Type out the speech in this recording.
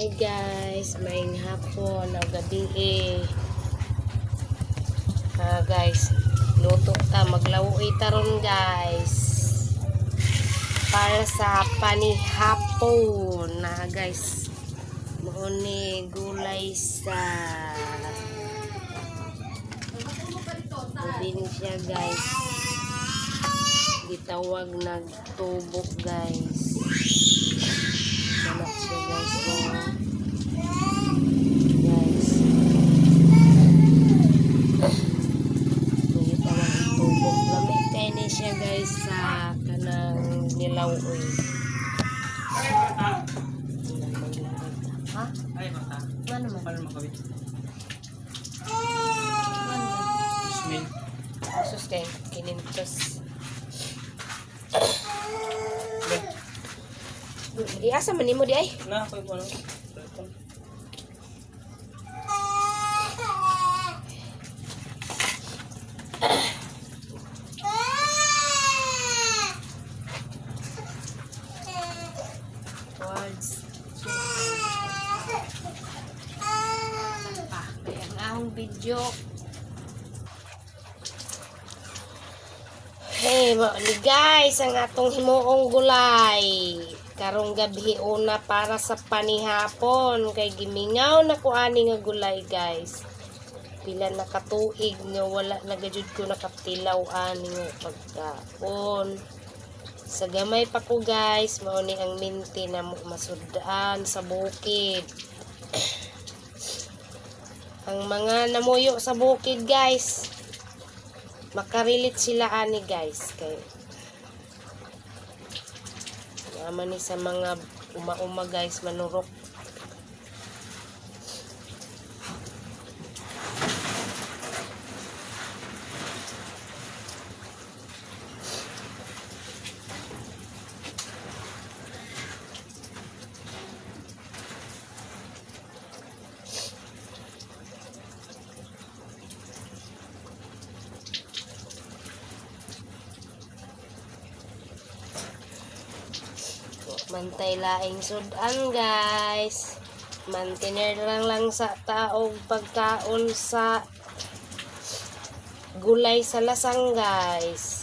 Hi guys, maing hapon o gabi guys, luto ta, maglawoy taron guys para sa panihapon na guys. Muni gulay sa probinsya guys, gitawag nagtubok guys. Salat siya guys guys. Gitawag nagtubok. Lamig kayo ni siya guys sa kanang nilawoy. Ha? Ay, mata. Ano man? Paano makawit? Smell. Sus kayo, kinintos. Iasa man nimo di ay? Na, ako yung ano? Words. Kaya ang ahong video. Hey, guys, ang atong himuong gulay. Karong gabi una para sa panihapon. Kay gimingaw na ko ani nga gulay, guys. Pila nakatuig nga wala nagajud ko nakatilaw ani nga pagkaon. Sa gamay pa ko guys, mao ni ang minti na masudaan sa bukid. Ang mga namuyo sa bukid guys, makarilit sila ani guys kay naman ni sa mga uma-uma guys manurok. Mantay laing sudan guys. Mantener lang sa taog pagkaon sa gulay sa lasang guys.